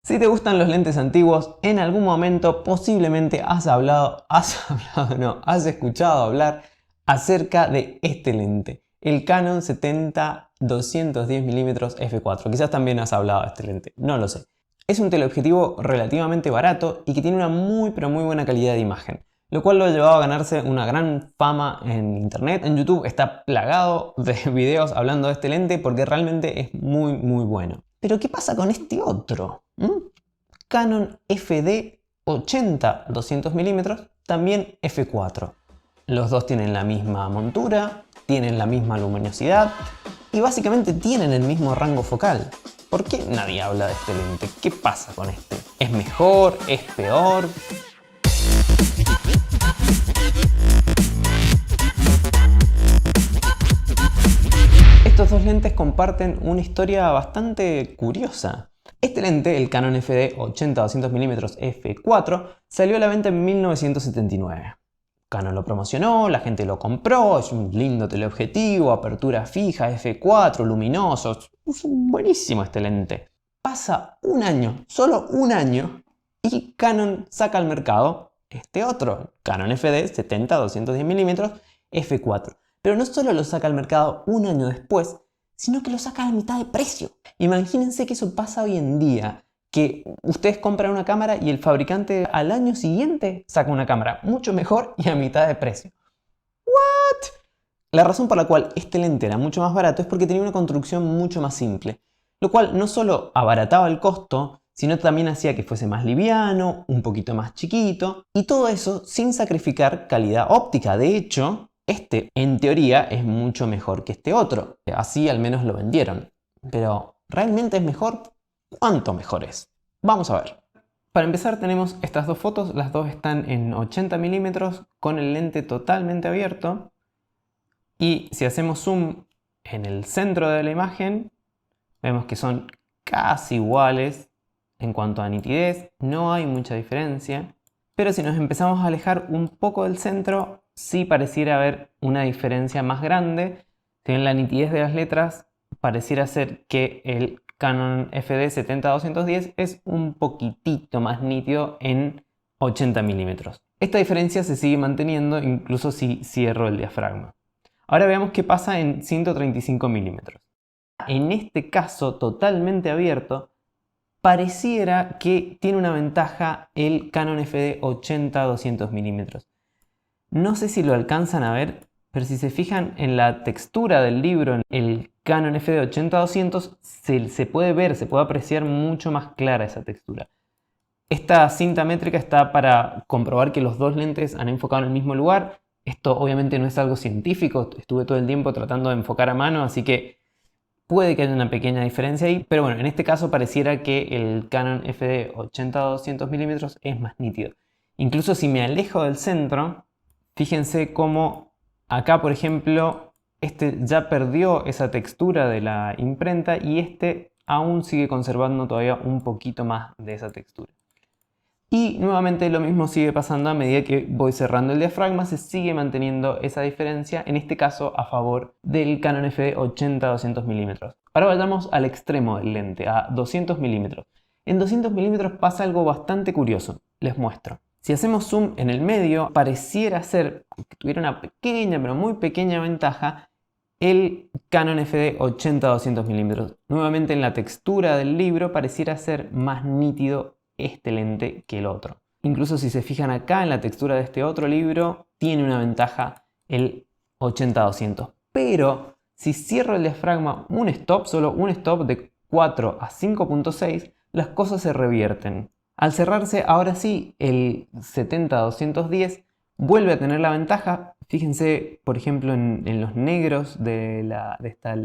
Si te gustan los lentes antiguos, en algún momento posiblemente has escuchado hablar acerca de este lente, el Canon 70-210mm f4. Quizás también has hablado de este lente, no lo sé. Es un teleobjetivo relativamente barato y que tiene una muy buena calidad de imagen, lo cual lo ha llevado a ganarse una gran fama en internet. En YouTube está plagado de videos hablando de este lente porque realmente es muy bueno. Pero ¿qué pasa con este otro? Canon FD 80-200mm, también f4. Los dos tienen la misma montura, tienen la misma luminosidad y básicamente tienen el mismo rango focal. ¿Por qué nadie habla de este lente? ¿Qué pasa con este? ¿Es mejor? ¿Es peor? Estos dos lentes comparten una historia bastante curiosa. Este lente, el Canon FD 80-200mm f4, salió a la venta en 1979. Canon lo promocionó, la gente lo compró, es un lindo teleobjetivo, apertura fija, f4, luminoso, es buenísimo este lente. Pasa un año, solo un año, y Canon saca al mercado este otro, Canon FD 70-210mm f4. Pero no solo lo saca al mercado un año después, sino que lo saca a mitad de precio. Imagínense que eso pasa hoy en día, que ustedes compran una cámara y el fabricante al año siguiente saca una cámara mucho mejor y a mitad de precio. ¿What? La razón por la cual este lente era mucho más barato es porque tenía una construcción mucho más simple, lo cual no solo abarataba el costo, sino también hacía que fuese más liviano, un poquito más chiquito, y todo eso sin sacrificar calidad óptica. De hecho, este, en teoría, es mucho mejor que este otro. Así al menos lo vendieron. Pero, ¿realmente es mejor? ¿Cuánto mejor es? Vamos a ver. Para empezar tenemos estas dos fotos. Las dos están en 80mm con el lente totalmente abierto. Y si hacemos zoom en el centro de la imagen, vemos que son casi iguales en cuanto a nitidez. No hay mucha diferencia. Pero si nos empezamos a alejar un poco del centro, sí pareciera haber una diferencia más grande. Si bien la nitidez de las letras pareciera ser que el Canon FD 70-210 es un poquitito más nítido en 80mm. Esta diferencia se sigue manteniendo incluso si cierro el diafragma. Ahora veamos qué pasa en 135mm. En este caso totalmente abierto, pareciera que tiene una ventaja el Canon FD 80-200mm. No sé si lo alcanzan a ver, pero si se fijan en la textura del libro, en el Canon FD 80-200, se puede ver, se puede apreciar mucho más clara esa textura. Esta cinta métrica está para comprobar que los dos lentes han enfocado en el mismo lugar. Esto obviamente no es algo científico, estuve todo el tiempo tratando de enfocar a mano, así que puede que haya una pequeña diferencia ahí, pero bueno, en este caso pareciera que el Canon FD 80-200mm es más nítido. Incluso si me alejo del centro, fíjense cómo acá, por ejemplo, este ya perdió esa textura de la imprenta y este aún sigue conservando todavía un poquito más de esa textura. Y nuevamente lo mismo sigue pasando a medida que voy cerrando el diafragma, se sigue manteniendo esa diferencia, en este caso a favor del Canon FD 80-200mm. Ahora vayamos al extremo del lente, a 200mm. En 200mm pasa algo bastante curioso, les muestro. Si hacemos zoom en el medio, pareciera ser que tuviera una pequeña, pero muy pequeña ventaja el Canon FD 80-200mm. Nuevamente en la textura del libro pareciera ser más nítido este lente que el otro. Incluso si se fijan acá en la textura de este otro libro, tiene una ventaja el 80-200. Pero si cierro el diafragma solo un stop de 4 a 5.6, las cosas se revierten. Al cerrarse, ahora sí, el 70-210 vuelve a tener la ventaja. Fíjense, por ejemplo, en los negros de esta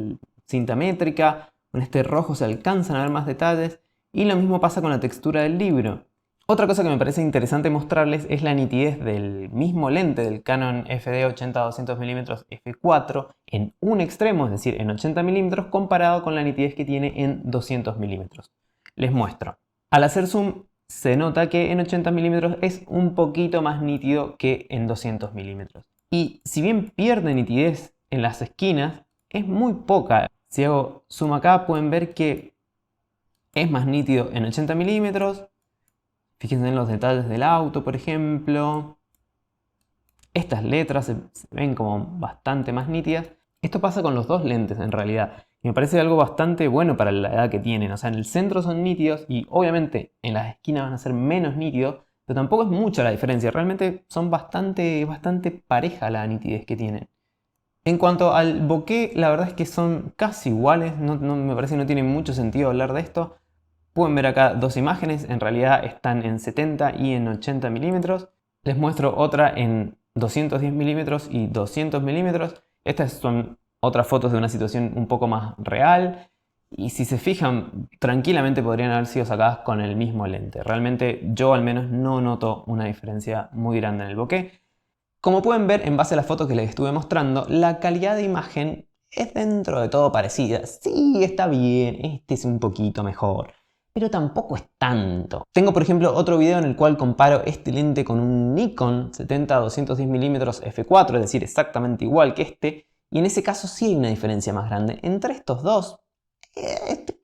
cinta métrica. En este rojo se alcanzan a ver más detalles. Y lo mismo pasa con la textura del libro. Otra cosa que me parece interesante mostrarles es la nitidez del mismo lente del Canon FD 80-200mm f4 en un extremo, es decir, en 80mm, comparado con la nitidez que tiene en 200mm. Les muestro. Al hacer zoom se nota que en 80mm es un poquito más nítido que en 200mm. Y si bien pierde nitidez en las esquinas, es muy poca. Si hago zoom acá pueden ver que Es más nítido en 80 milímetros. Fíjense en los detalles del auto, por ejemplo. Estas letras se ven como bastante más nítidas. Esto pasa con los dos lentes en realidad. Y me parece algo bastante bueno para la edad que tienen. O sea, en el centro son nítidos y obviamente en las esquinas van a ser menos nítidos. Pero tampoco es mucha la diferencia. Realmente son bastante pareja la nitidez que tienen. En cuanto al bokeh, la verdad es que son casi iguales. Me parece que no tiene mucho sentido hablar de esto. Pueden ver acá dos imágenes. En realidad están en 70 y en 80 milímetros. Les muestro otra en 210 milímetros y 200 milímetros. Estas son otras fotos de una situación un poco más real. Y si se fijan, tranquilamente podrían haber sido sacadas con el mismo lente. Realmente yo al menos no noto una diferencia muy grande en el bokeh. Como pueden ver en base a las fotos que les estuve mostrando, la calidad de imagen es dentro de todo parecida. Sí, está bien, este es un poquito mejor, pero tampoco es tanto. Tengo por ejemplo otro video en el cual comparo este lente con un Nikon 70-210 mm f4, es decir, exactamente igual que este, y en ese caso sí hay una diferencia más grande. Entre estos dos,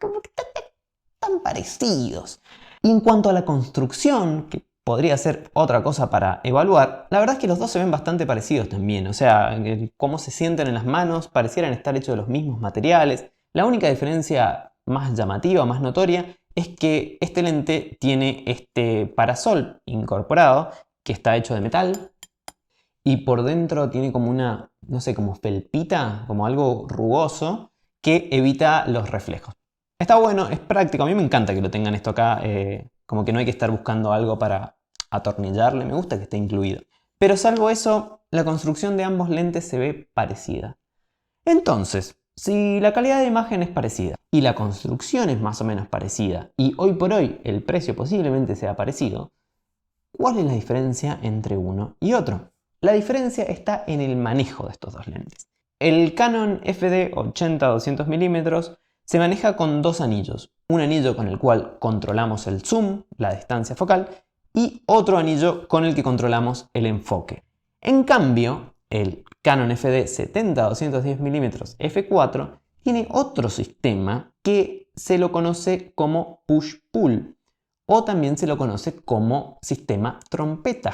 como que están parecidos. Y en cuanto a la construcción, que podría ser otra cosa para evaluar, la verdad es que los dos se ven bastante parecidos también. O sea, cómo se sienten en las manos, parecieran estar hechos de los mismos materiales. La única diferencia más llamativa, más notoria, es que este lente tiene este parasol incorporado, que está hecho de metal, y por dentro tiene como una, no sé, como felpita, como algo rugoso, que evita los reflejos. Está bueno, es práctico, a mí me encanta que lo tengan esto acá, como que no hay que estar buscando algo para atornillarle, me gusta que esté incluido. Pero salvo eso, la construcción de ambos lentes se ve parecida. Entonces, si la calidad de imagen es parecida y la construcción es más o menos parecida y hoy por hoy el precio posiblemente sea parecido, ¿cuál es la diferencia entre uno y otro? La diferencia está en el manejo de estos dos lentes. El Canon FD 80-200 mm se maneja con dos anillos. Un anillo con el cual controlamos el zoom, la distancia focal, y otro anillo con el que controlamos el enfoque. En cambio, el Canon FD 70-210 mm f4 tiene otro sistema que se lo conoce como push-pull o también se lo conoce como sistema trompeta.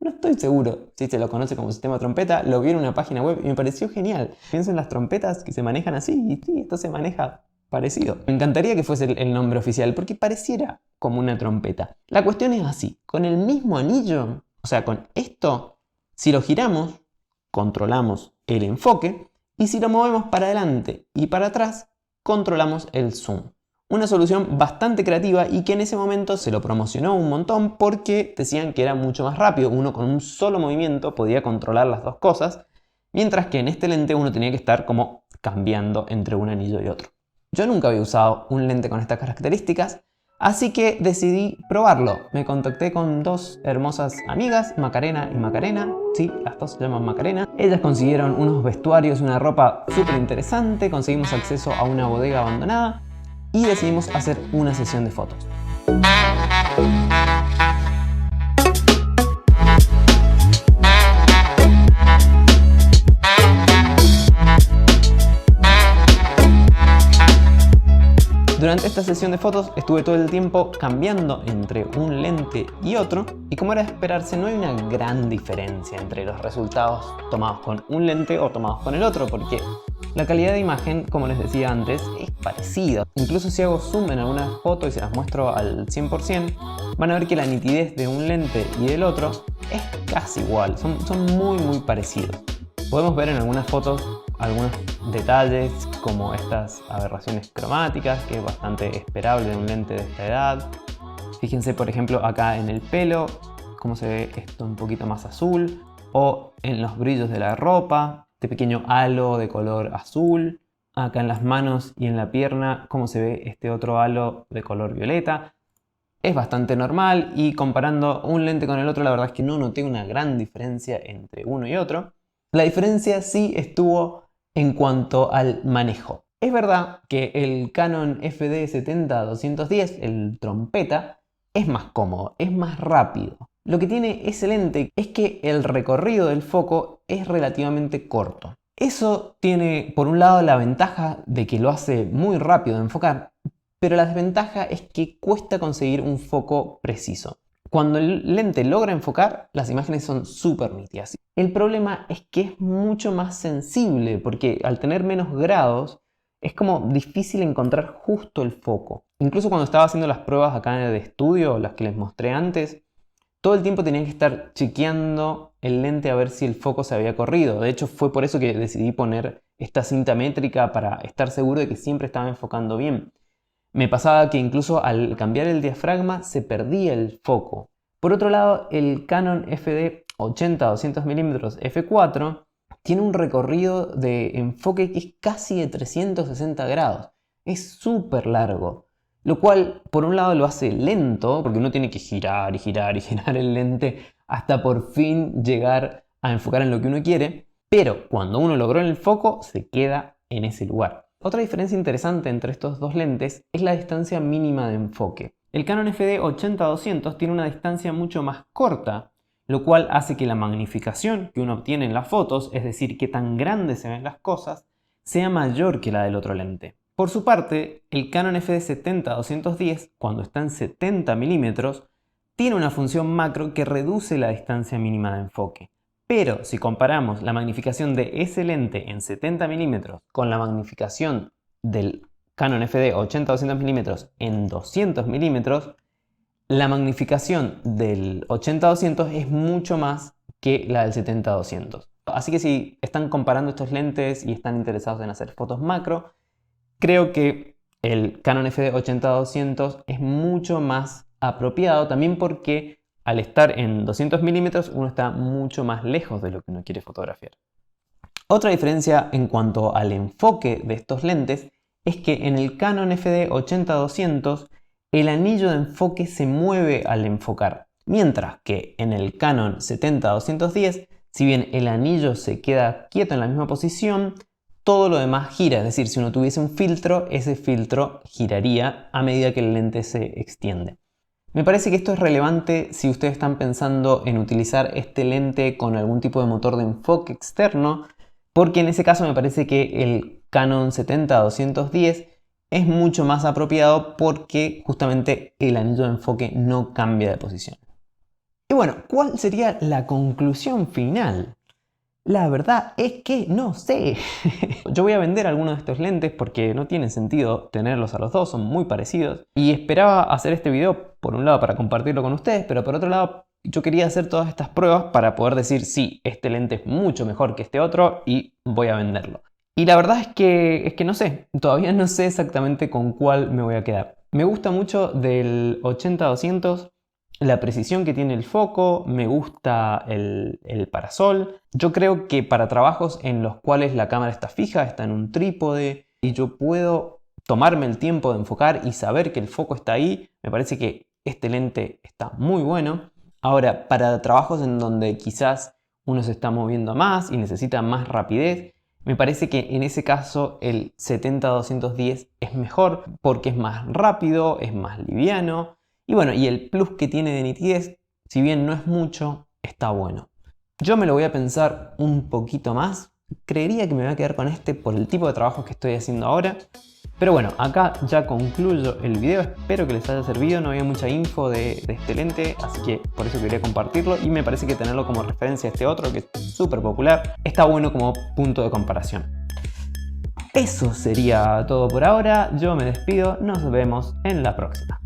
No estoy seguro si se lo conoce como sistema trompeta, lo vi en una página web y me pareció genial. Pienso en las trompetas que se manejan así y sí, esto se maneja parecido. Me encantaría que fuese el nombre oficial porque pareciera como una trompeta. La cuestión es así, con el mismo anillo, o sea, con esto, si lo giramos, controlamos el enfoque y si lo movemos para adelante y para atrás, controlamos el zoom. Una solución bastante creativa y que en ese momento se lo promocionó un montón porque decían que era mucho más rápido. Uno con un solo movimiento podía controlar las dos cosas, mientras que en este lente uno tenía que estar como cambiando entre un anillo y otro. Yo nunca había usado un lente con estas características, así que decidí probarlo. Me contacté con dos hermosas amigas, Macarena y Macarena. Sí, las dos se llaman Macarena. Ellas consiguieron unos vestuarios y una ropa súper interesante, conseguimos acceso a una bodega abandonada y decidimos hacer una sesión de fotos. Durante esta sesión de fotos estuve todo el tiempo cambiando entre un lente y otro y como era de esperarse no hay una gran diferencia entre los resultados tomados con un lente o tomados con el otro porque la calidad de imagen, como les decía antes, es parecida. Incluso si hago zoom en algunas fotos y se las muestro al 100%, van a ver que la nitidez de un lente y del otro es casi igual, son muy parecidos. Podemos ver en algunas fotos algunos detalles como estas aberraciones cromáticas, que es bastante esperable de un lente de esta edad. Fíjense por ejemplo acá en el pelo, cómo se ve esto un poquito más azul, o en los brillos de la ropa, este pequeño halo de color azul. Acá en las manos y en la pierna, cómo se ve este otro halo de color violeta. Es bastante normal y comparando un lente con el otro, la verdad es que no noté una gran diferencia entre uno y otro. La diferencia sí estuvo en cuanto al manejo. Es verdad que el Canon FD 70-210, el trompeta, es más cómodo, es más rápido. Lo que tiene ese lente es que el recorrido del foco es relativamente corto. Eso tiene por un lado la ventaja de que lo hace muy rápido de enfocar, pero la desventaja es que cuesta conseguir un foco preciso. Cuando el lente logra enfocar, las imágenes son súper nítidas. El problema es que es mucho más sensible, porque al tener menos grados, es como difícil encontrar justo el foco. Incluso cuando estaba haciendo las pruebas acá de estudio, las que les mostré antes, todo el tiempo tenía que estar chequeando el lente a ver si el foco se había corrido. De hecho, fue por eso que decidí poner esta cinta métrica para estar seguro de que siempre estaba enfocando bien. Me pasaba que incluso al cambiar el diafragma se perdía el foco. Por otro lado, el Canon FD 80-200mm f4 tiene un recorrido de enfoque que es casi de 360 grados. Es súper largo. Lo cual, por un lado, lo hace lento, porque uno tiene que girar y girar y girar el lente hasta por fin llegar a enfocar en lo que uno quiere. Pero cuando uno logró el foco, se queda en ese lugar. Otra diferencia interesante entre estos dos lentes es la distancia mínima de enfoque. El Canon FD 80-200 tiene una distancia mucho más corta, lo cual hace que la magnificación que uno obtiene en las fotos, es decir, qué tan grandes se ven las cosas, sea mayor que la del otro lente. Por su parte, el Canon FD 70-210, cuando está en 70 mm, tiene una función macro que reduce la distancia mínima de enfoque. Pero si comparamos la magnificación de ese lente en 70 mm con la magnificación del Canon FD 80-200 mm en 200 mm, la magnificación del 80-200 es mucho más que la del 70-200. Así que si están comparando estos lentes y están interesados en hacer fotos macro, creo que el Canon FD 80-200 es mucho más apropiado, también porque al estar en 200 mm uno está mucho más lejos de lo que uno quiere fotografiar. Otra diferencia en cuanto al enfoque de estos lentes es que en el Canon FD 80-200 el anillo de enfoque se mueve al enfocar, mientras que en el Canon 70-210, si bien el anillo se queda quieto en la misma posición, todo lo demás gira, es decir, si uno tuviese un filtro, ese filtro giraría a medida que el lente se extiende. Me parece que esto es relevante si ustedes están pensando en utilizar este lente con algún tipo de motor de enfoque externo, porque en ese caso me parece que el Canon 70-210 es mucho más apropiado porque justamente el anillo de enfoque no cambia de posición. Y bueno, ¿cuál sería la conclusión final? La verdad es que no sé. Yo voy a vender algunos de estos lentes porque no tiene sentido tenerlos a los dos, son muy parecidos. Y esperaba hacer este video, por un lado, para compartirlo con ustedes, pero por otro lado, yo quería hacer todas estas pruebas para poder decir sí, este lente es mucho mejor que este otro y voy a venderlo. Y la verdad es que no sé, todavía no sé exactamente con cuál me voy a quedar. Me gusta mucho del 80-200. La precisión que tiene el foco, me gusta el parasol. Yo creo que para trabajos en los cuales la cámara está fija, está en un trípode y yo puedo tomarme el tiempo de enfocar y saber que el foco está ahí, me parece que este lente está muy bueno. Ahora, para trabajos en donde quizás uno se está moviendo más y necesita más rapidez, me parece que en ese caso el 70-210 es mejor porque es más rápido, es más liviano. Y bueno, y el plus que tiene de nitidez, si bien no es mucho, está bueno. Yo me lo voy a pensar un poquito más. Creería que me voy a quedar con este por el tipo de trabajo que estoy haciendo ahora. Pero bueno, acá ya concluyo el video. Espero que les haya servido. No había mucha info de este lente, así que por eso quería compartirlo. Y me parece que tenerlo como referencia a este otro, que es súper popular, está bueno como punto de comparación. Eso sería todo por ahora. Yo me despido. Nos vemos en la próxima.